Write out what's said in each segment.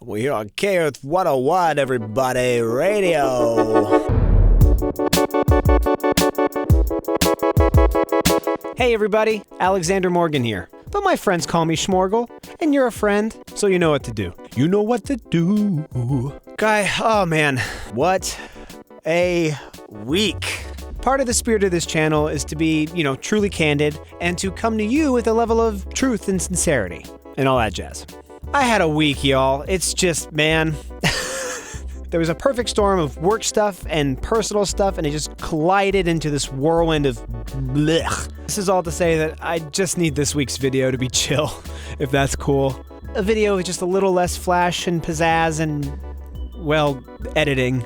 We're here on K-Earth 101, everybody, radio. Hey everybody, Alexander Morgan here. But my friends call me Schmorgel, and you're a friend, so you know what to do. You know what to do. Guy, oh man, what a week. Part of the spirit of this channel is to be, truly candid and to come to you with a level of truth and sincerity and all that jazz. I had a week, y'all. It's just, man, there was a perfect storm of work stuff and personal stuff, and it just collided into this whirlwind of blech. This is all to say that I just need this week's video to be chill, if that's cool. A video with just a little less flash and pizzazz and, well, editing.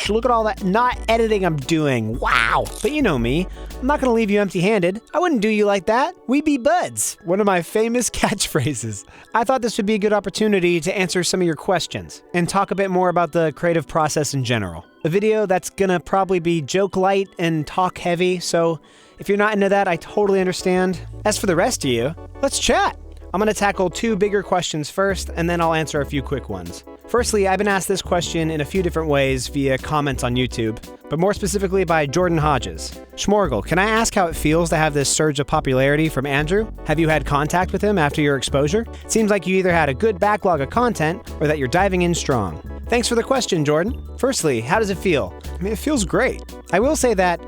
Look at all that not editing I'm doing. Wow. But you know me. I'm not going to leave you empty-handed. I wouldn't do you like that. We be buds. One of my famous catchphrases. I thought this would be a good opportunity to answer some of your questions and talk a bit more about the creative process in general. A video that's going to probably be joke light and talk heavy, so if you're not into that, I totally understand. As for the rest of you, let's chat. I'm going to tackle two bigger questions first, and then I'll answer a few quick ones. Firstly, I've been asked this question in a few different ways via comments on YouTube, but more specifically by Jordan Hodges. Schmorgel, can I ask how it feels to have this surge of popularity from Andrew? Have you had contact with him after your exposure? It seems like you either had a good backlog of content or that you're diving in strong. Thanks for the question, Jordan. Firstly, how does it feel? I mean, it feels great. I will say that,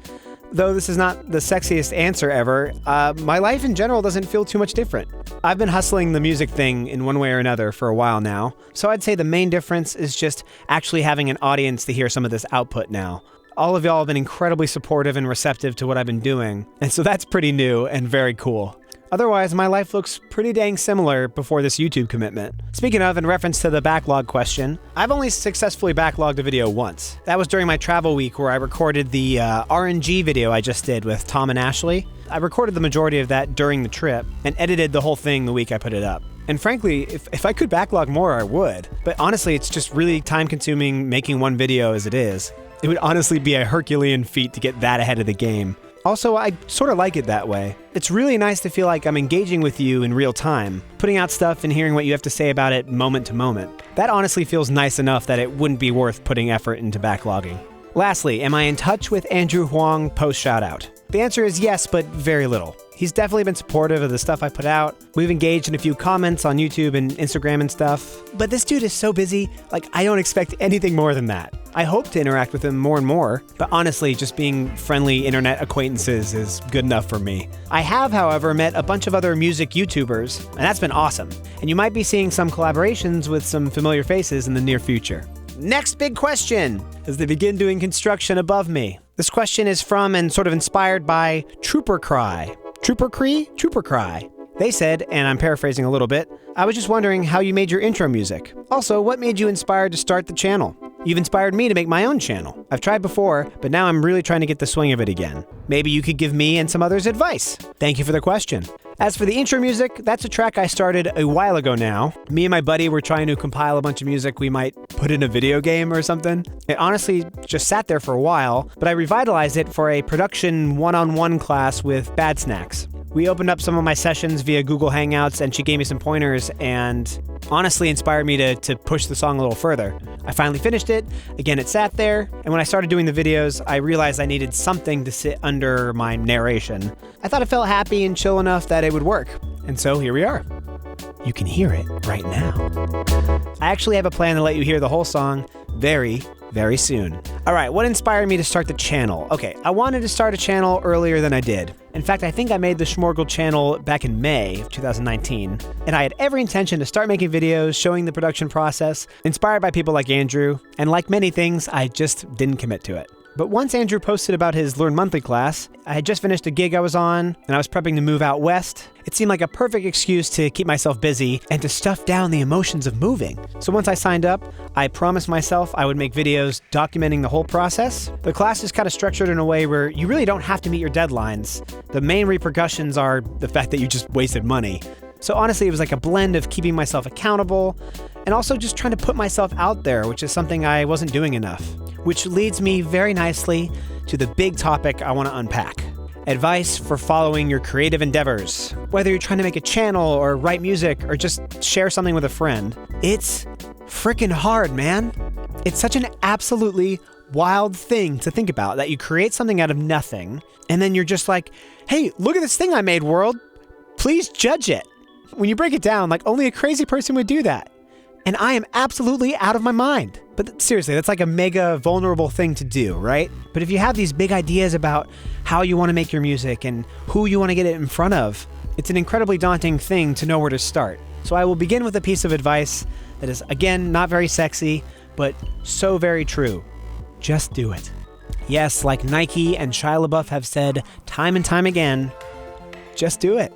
though this is not the sexiest answer ever, my life in general doesn't feel too much different. I've been hustling the music thing in one way or another for a while now, so I'd say the main difference is just actually having an audience to hear some of this output now. All of y'all have been incredibly supportive and receptive to what I've been doing, and so that's pretty new and very cool. Otherwise, my life looks pretty dang similar before this YouTube commitment. Speaking of, in reference to the backlog question, I've only successfully backlogged a video once. That was during my travel week where I recorded the RNG video I just did with Tom and Ashley. I recorded the majority of that during the trip and edited the whole thing the week I put it up. And frankly, if I could backlog more, I would. But honestly, it's just really time-consuming making one video as it is. It would honestly be a Herculean feat to get that ahead of the game. Also, I sort of like it that way. It's really nice to feel like I'm engaging with you in real time, putting out stuff and hearing what you have to say about it moment to moment. That honestly feels nice enough that it wouldn't be worth putting effort into backlogging. Lastly, am I in touch with Andrew Huang post-shoutout? The answer is yes, but very little. He's definitely been supportive of the stuff I put out. We've engaged in a few comments on YouTube and Instagram and stuff. But this dude is so busy, I don't expect anything more than that. I hope to interact with him more and more, but honestly, just being friendly internet acquaintances is good enough for me. I have, however, met a bunch of other music YouTubers, and that's been awesome. And you might be seeing some collaborations with some familiar faces in the near future. Next big question, as they begin doing construction above me. This question is from and sort of inspired by Trooper Cry. Trooper Cry. They said, and I'm paraphrasing a little bit, I was just wondering how you made your intro music. Also, what made you inspired to start the channel? You've inspired me to make my own channel. I've tried before, but now I'm really trying to get the swing of it again. Maybe you could give me and some others advice. Thank you for the question. As for the intro music, that's a track I started a while ago now. Me and my buddy were trying to compile a bunch of music we might put in a video game or something. It honestly just sat there for a while, but I revitalized it for a production one-on-one class with Bad Snacks. We opened up some of my sessions via Google Hangouts, and she gave me some pointers and honestly inspired me to push the song a little further. I finally finished it. Again, it sat there, and when I started doing the videos, I realized I needed something to sit under my narration. I thought it felt happy and chill enough that it would work, and so here we are. You can hear it right now. I actually have a plan to let you hear the whole song very, very soon. All right, what inspired me to start the channel? Okay, I wanted to start a channel earlier than I did. In fact, I think I made the Schmorgel channel back in May of 2019, and I had every intention to start making videos showing the production process, inspired by people like Andrew, and like many things, I just didn't commit to it. But once Andrew posted about his Learn Monthly class, I had just finished a gig I was on, and I was prepping to move out west. It seemed like a perfect excuse to keep myself busy and to stuff down the emotions of moving. So once I signed up, I promised myself I would make videos documenting the whole process. The class is kind of structured in a way where you really don't have to meet your deadlines. The main repercussions are the fact that you just wasted money. So honestly, it was like a blend of keeping myself accountable and also just trying to put myself out there, which is something I wasn't doing enough. Which leads me very nicely to the big topic I want to unpack. Advice for following your creative endeavors. Whether you're trying to make a channel or write music or just share something with a friend, it's freaking hard, man. It's such an absolutely wild thing to think about, that you create something out of nothing and then you're just like, hey, look at this thing I made, world. Please judge it. When you break it down, like, only a crazy person would do that. And I am absolutely out of my mind. But seriously, that's like a mega vulnerable thing to do, right? But if you have these big ideas about how you want to make your music and who you want to get it in front of, it's an incredibly daunting thing to know where to start. So I will begin with a piece of advice that is, again, not very sexy, but so very true. Just do it. Yes, like Nike and Shia LaBeouf have said time and time again, just do it.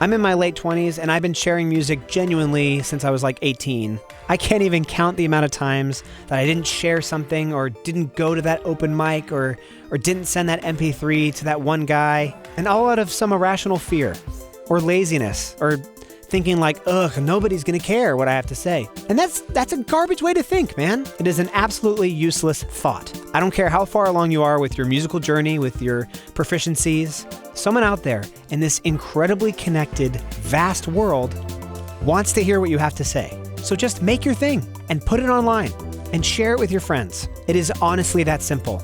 I'm in my late 20s and I've been sharing music genuinely since I was like 18. I can't even count the amount of times that I didn't share something or didn't go to that open mic or didn't send that MP3 to that one guy, and all out of some irrational fear or laziness or thinking like, ugh, nobody's gonna care what I have to say. And that's a garbage way to think, man. It is an absolutely useless thought. I don't care how far along you are with your musical journey, with your proficiencies. Someone out there in this incredibly connected, vast world wants to hear what you have to say. So just make your thing and put it online and share it with your friends. It is honestly that simple.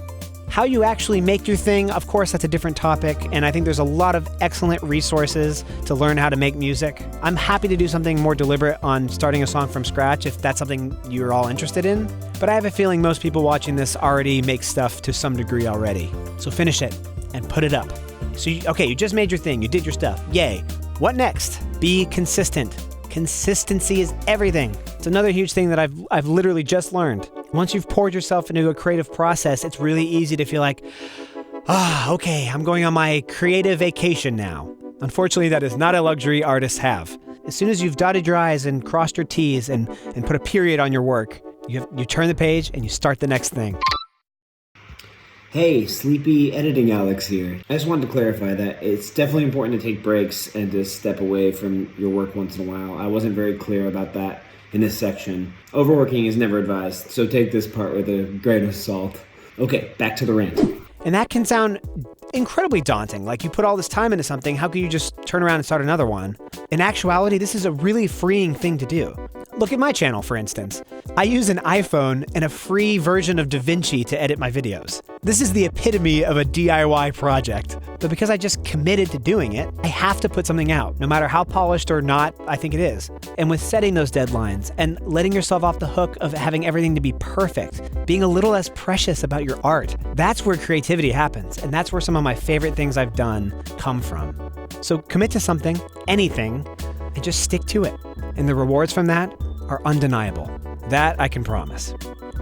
How you actually make your thing, of course, that's a different topic, and I think there's a lot of excellent resources to learn how to make music. I'm happy to do something more deliberate on starting a song from scratch if that's something you're all interested in, but I have a feeling most people watching this already make stuff to some degree already. So finish it and put it up. So, you just made your thing, you did your stuff, yay. What next? Be consistent. Consistency is everything. It's another huge thing that I've literally just learned. Once you've poured yourself into a creative process, it's really easy to feel like, okay, I'm going on my creative vacation now. Unfortunately, that is not a luxury artists have. As soon as you've dotted your I's and crossed your T's and put a period on your work, you turn the page and you start the next thing. Hey, sleepy editing Alex here. I just wanted to clarify that it's definitely important to take breaks and to step away from your work once in a while. I wasn't very clear about that in this section. Overworking is never advised, so take this part with a grain of salt. Okay, back to the rant. And that can sound incredibly daunting. Like, you put all this time into something, how could you just turn around and start another one? In actuality, this is a really freeing thing to do. Look at my channel, for instance. I use an iPhone and a free version of DaVinci to edit my videos. This is the epitome of a DIY project. But because I just committed to doing it, I have to put something out, no matter how polished or not I think it is. And with setting those deadlines and letting yourself off the hook of having everything to be perfect, being a little less precious about your art, that's where creativity happens. And that's where some of my favorite things I've done come from. So commit to something, anything, and just stick to it. And the rewards from that are undeniable. That I can promise.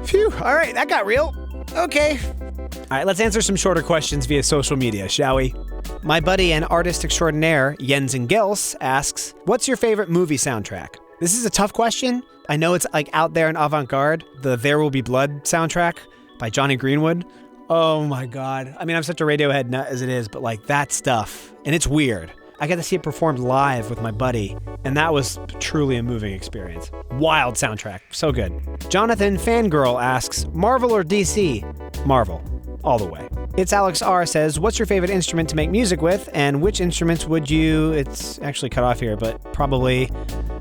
Phew, all right, that got real. Okay. All right, let's answer some shorter questions via social media, shall we? My buddy and artist extraordinaire, Jens Gels, asks, what's your favorite movie soundtrack? This is a tough question. I know it's like out there and avant-garde. The There Will Be Blood soundtrack by Johnny Greenwood. Oh my God. I mean, I'm such a Radiohead nut as it is, but like that stuff, and it's weird. I got to see it performed live with my buddy, and that was truly a moving experience. Wild soundtrack, so good. Jonathan Fangirl asks, Marvel or DC? Marvel, all the way. It's Alex R says, what's your favorite instrument to make music with, and which instruments would you, it's actually cut off here, but probably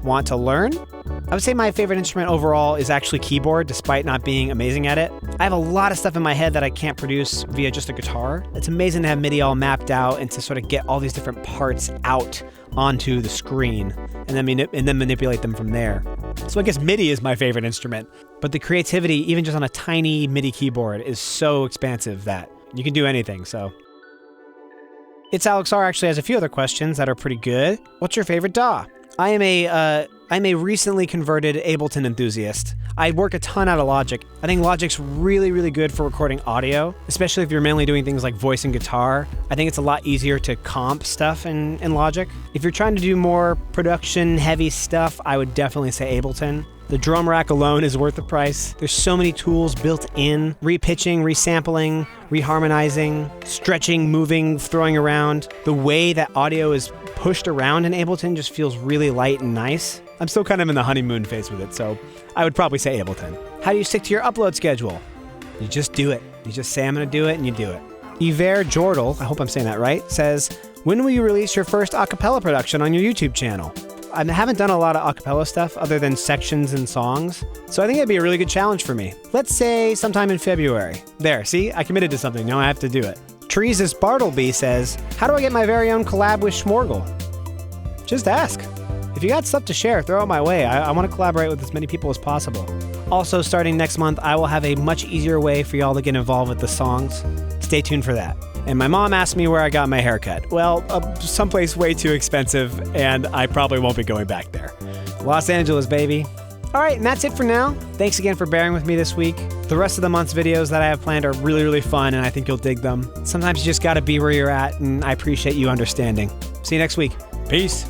want to learn? I would say my favorite instrument overall is actually keyboard, despite not being amazing at it. I have a lot of stuff in my head that I can't produce via just a guitar. It's amazing to have MIDI all mapped out and to sort of get all these different parts out onto the screen and then manipulate them from there. So I guess MIDI is my favorite instrument, but the creativity, even just on a tiny MIDI keyboard, is so expansive that you can do anything, so. It's Alex R actually has a few other questions that are pretty good. What's your favorite DAW? I'm a recently converted Ableton enthusiast. I work a ton out of Logic. I think Logic's really, really good for recording audio, especially if you're mainly doing things like voice and guitar. I think it's a lot easier to comp stuff in Logic. If you're trying to do more production-heavy stuff, I would definitely say Ableton. The drum rack alone is worth the price. There's so many tools built in. Repitching, resampling, reharmonizing, stretching, moving, throwing around. The way that audio is pushed around in Ableton just feels really light and nice. I'm still kind of in the honeymoon phase with it, so I would probably say Ableton. How do you stick to your upload schedule? You just do it. You just say, I'm going to do it, and you do it. Yver Jordal, I hope I'm saying that right, says, when will you release your first a cappella production on your YouTube channel? I haven't done a lot of a cappella stuff other than sections and songs, so I think it'd be a really good challenge for me. Let's say sometime in February. There, see? I committed to something. Now I have to do it. Teresa's Bartleby says, how do I get my very own collab with Schmorgel? Just ask. If you got stuff to share, throw it my way. I want to collaborate with as many people as possible. Also, starting next month, I will have a much easier way for y'all to get involved with the songs. Stay tuned for that. And my mom asked me where I got my haircut. Well, someplace way too expensive, and I probably won't be going back there. Los Angeles, baby. All right, and that's it for now. Thanks again for bearing with me this week. The rest of the month's videos that I have planned are really, really fun, and I think you'll dig them. Sometimes you just gotta be where you're at, and I appreciate you understanding. See you next week. Peace.